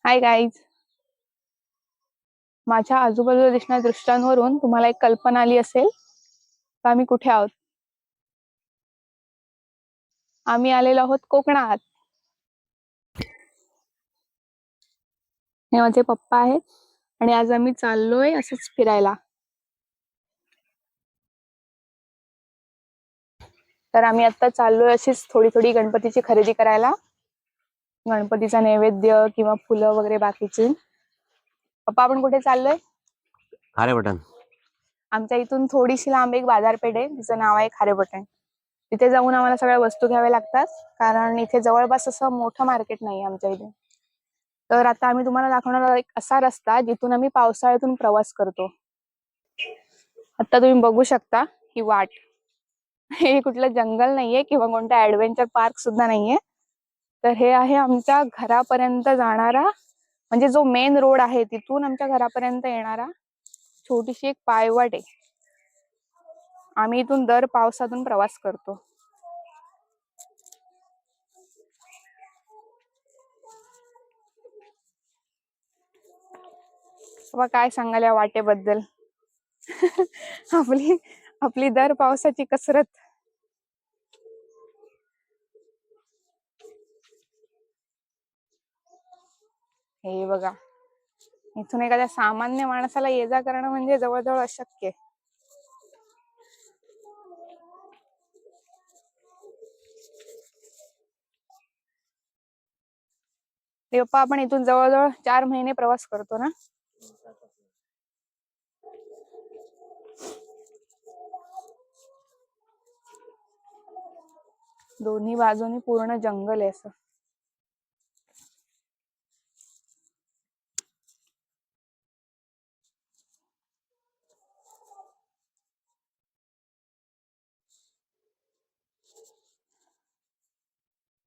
Hi guys. माझ्या आजूबाजूला दिसणाऱ्या दृश्यांवरून तुम्हाला एक कल्पना आली असेल का आम्ही कुठे आहोत. आम्ही आलेलो आहोत कोकणात. हे माझे पप्पा आहेत आणि आज आम्ही चाललोय असंच फिरायला. तर आम्ही आता चाललोय अशीच थोडी थोडी गणपतीची खरेदी करायला, गणपतीचा नैवेद्य किंवा फुलं वगैरे बाकीची. पप्पा आपण कुठे चाललोय? खारेपटण. आमच्या इथून थोडीशी लांब एक बाजारपेठ आहे, तिचं नाव आहे खारेपटण. तिथे जाऊन आम्हाला सगळ्या वस्तू घ्याव्या लागतात, कारण इथे जवळपास असं मोठं मार्केट नाही आमच्या इथे. तर आता आम्ही तुम्हाला दाखवणार एक असा रस्ता जिथून आम्ही पावसाळ्यातून प्रवास करतो. आता तुम्ही बघू शकता ही वाट. हे कुठलं जंगल नाहीये किंवा कोणता ऍडव्हेंचर पार्क सुद्धा नाहीये. तर हे आहे आमच्या घरापर्यंत जाणारा, म्हणजे जो मेन रोड आहे तिथून आमच्या घरापर्यंत येणारा छोटीशी एक पायवाट आहे. आम्ही इथून दर पावसातून प्रवास करतो. बाबा काय सांगाल या वाटेबद्दल? आपली आपली दर पावसाची कसरत. हे बघा, इथून एखाद्या सामान्य माणसाला ये जा करणं म्हणजे जवळजवळ अशक्य आहे. रे पप्पा, आपण इथून जवळजवळ 4 महिने प्रवास करतो ना. दोन्ही बाजूनी पूर्ण जंगल आहे असं.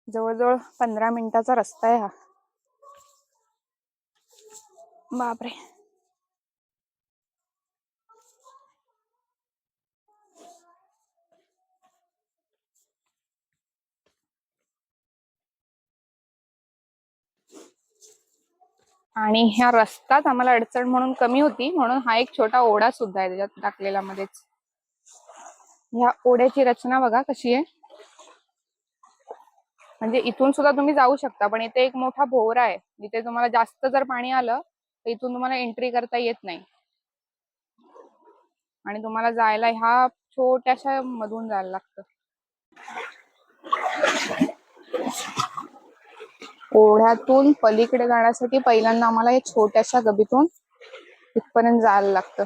जवळजवळ 15 मिनिटाचा रस्ता आहे हा. बापरे. आणि ह्या रस्त्यात आम्हाला अडचण म्हणून कमी होती, म्हणून हा एक छोटा ओढा सुद्धा आहे त्याच्यात टाकलेला मध्येच. ह्या ओढ्याची रचना बघा कशी आहे. म्हणजे इथून सुद्धा तुम्ही जाऊ शकता, पण इथे एक मोठा भोवरा आहे जिथे तुम्हाला जास्त जर पाणी आलं तर इथून तुम्हाला एंट्री करता येत नाही आणि तुम्हाला जायला ह्या छोट्याशा मधून जायला लागतं. ओढ्यातून पलीकडे जाण्यासाठी पहिल्यांदा आम्हाला या छोट्याशा गबीतून इथपर्यंत जायला लागतं.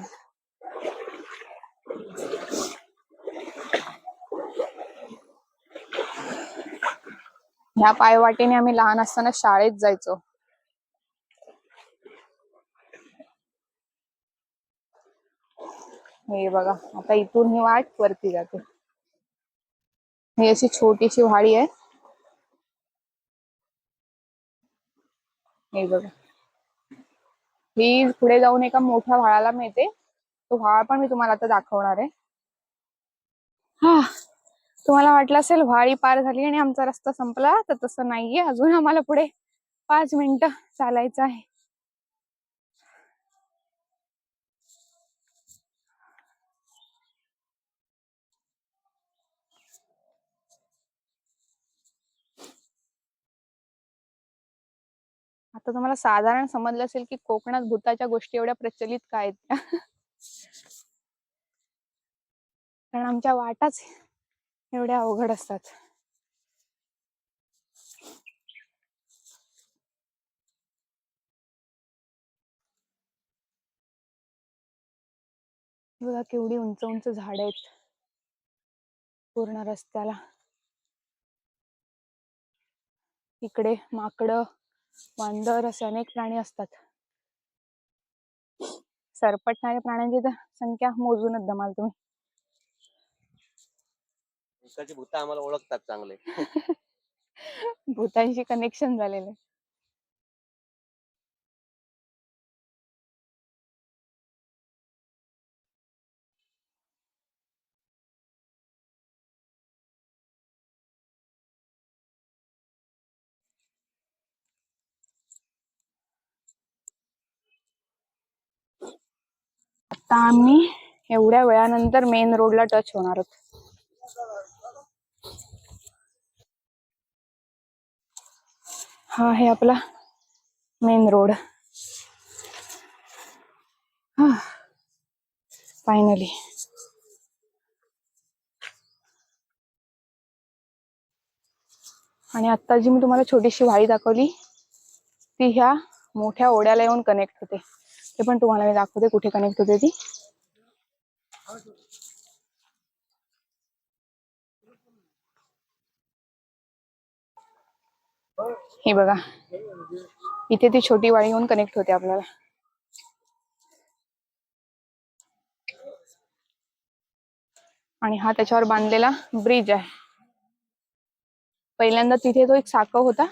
ह्या पायवाटेने आम्ही लहान असताना शाळेत जायचो. हे बघा, आता इथून ही वाट वरती जाते. ही अशी छोटीशी व्हाळी आहे. हे बघा, ही पुढे जाऊन एका मोठ्या व्हाळाला मिळते. तो व्हाळ पण मी तुम्हाला आता दाखवणार आहे. हा, तुम्हाला वाटलं असेल व्हाळी पार झाली आणि आमचा रस्ता संपला, तर तसं नाहीये. अजून आम्हाला पुढे 5 मिनिटं चालायचं आहे. आता तुम्हाला साधारण समजलं असेल की कोकणात भूताच्या गोष्टी एवढ्या प्रचलित का आहेत त्या. कारण आमच्या वाटाच एवढ्या अवघड असतात. बघा केवढी उंच उंच झाड आहेत पूर्ण रस्त्याला. इकडे माकडं, वांदर असे अनेक प्राणी असतात. सरपटणाऱ्या प्राण्यांची तर संख्या मोजूनच दमाल तुम्ही. इकडची भूत आम्हाला ओळखतात चांगले. भूतांशी कनेक्शन झालेले. आता आम्ही एवढ्या वेळानंतर मेन रोडला टच होणार आहोत. हा आहे आपला मेन रोड. फायनली. आणि आता जी मी तुम्हाला छोटीशी वाडी दाखवली ती ह्या मोठ्या ओढ्याला येऊन कनेक्ट होते. ते पण तुम्हाला मी दाखवते कुठे कनेक्ट होते ती. हे बघा, इथे ती छोटी वाडी येऊन कनेक्ट होते आपल्याला. आणि हा त्याच्यावर बांधलेला ब्रिज आहे. पहिल्यांदा तिथे तो एक साकव होता,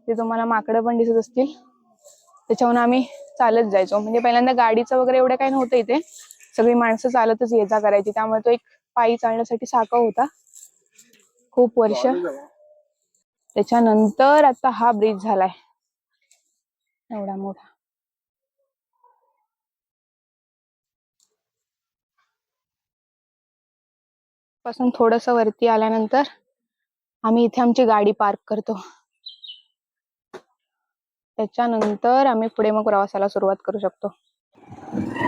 ते तुम्हाला माकडं पण दिसत असतील. त्याच्याहून आम्ही चालत जायचो. म्हणजे पहिल्यांदा गाडीचं वगैरे एवढं काही नव्हतं इथे, सगळी माणसं चालतच ये जा करायची. त्यामुळे तो एक पायी चालण्यासाठी साकव होता खूप वर्ष. त्याच्यानंतर आता हा ब्रिज झालाय एवढा मोठा. पासून थोडस वरती आल्यानंतर आम्ही इथे आमची गाडी पार्क करतो. त्याच्यानंतर आम्ही पुढे मग प्रवासाला सुरुवात करू शकतो.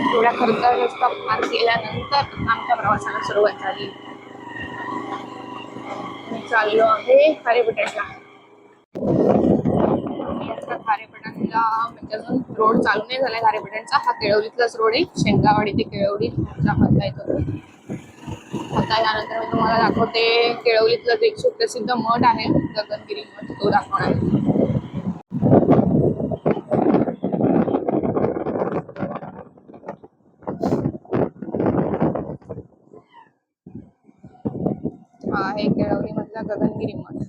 थोड्या खर्चाचा रस्ता पार केल्यानंतर आमच्या प्रवासाला सुरुवात झाली. चाललो आहे खारेपाटणला. खारेपाटणला म्हणजे अजून रोड चालू नाही झालाय खारेपाटणचा. हा केळवलीतलाच रोड आहे. शेंगावाडी ते केळवली हाता येतो. आता यानंतर मी तुम्हाला दाखवते केळवलीतलं एक सुप्रसिद्ध मठ आहे गगनगिरी मठ, तो दाखवणार आहे. हा आहे केळवली मधला गगनगिरी मठ.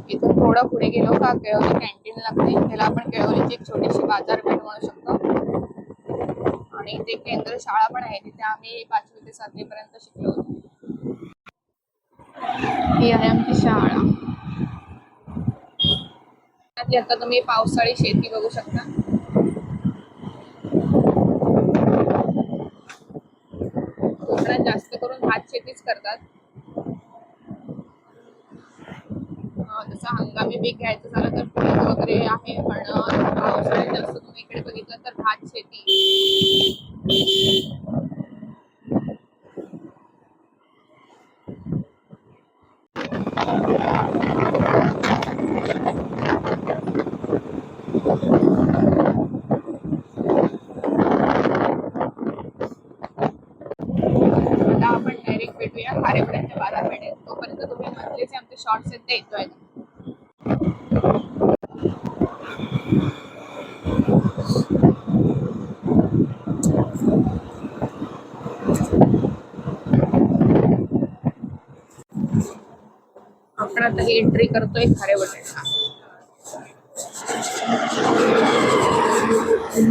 इथून थोडं पुढे गेलो का केळवली कॅन्टीन लागते. त्याला आपण केळवलीची एक छोटीशी बाजारपेठ म्हणू शकतो. आणि इथे केंद्र शाळा पण आहे, तिथे आम्ही 5वी ते 7वी पर्यंत शिकलो. ही आहे आमची शाळा. आता तुम्ही पावसाळी शेती बघू शकता. कोकणात जास्त करून भात शेतीच करतात. जसं हंगामी पीक घ्यायचं झालं तर पीक वगैरे आहे, पण पावसाळ्यात जास्त तुम्ही इकडे बघितलं तर भात शेती. आता आपण डायरेक्ट भेटूया खारेपाटणच्या बाजारपेठेत. तोपर्यंत तुम्ही म्हटलेच आमचे शॉर्ट्स आहेत ते येतोय. आपण आता ही एंट्री करतोय खारेपाटणला.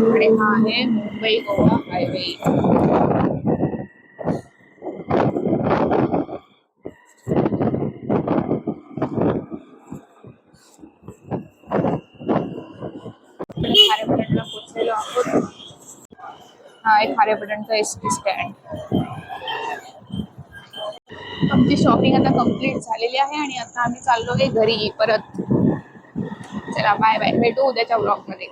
आणि हा आहे मुंबई गोवा हायवे. खारेपाटणला पोहोचलेलो आहोत. हा आहे खारेपाटणचा एसटी स्टँड. आमची शॉपिंग आता कम्प्लीट झालेली आहे आणि आता आम्ही चाललोय घरी परत. चला बाय बाय, भेटू उद्याच्या ब्लॉग मध्ये.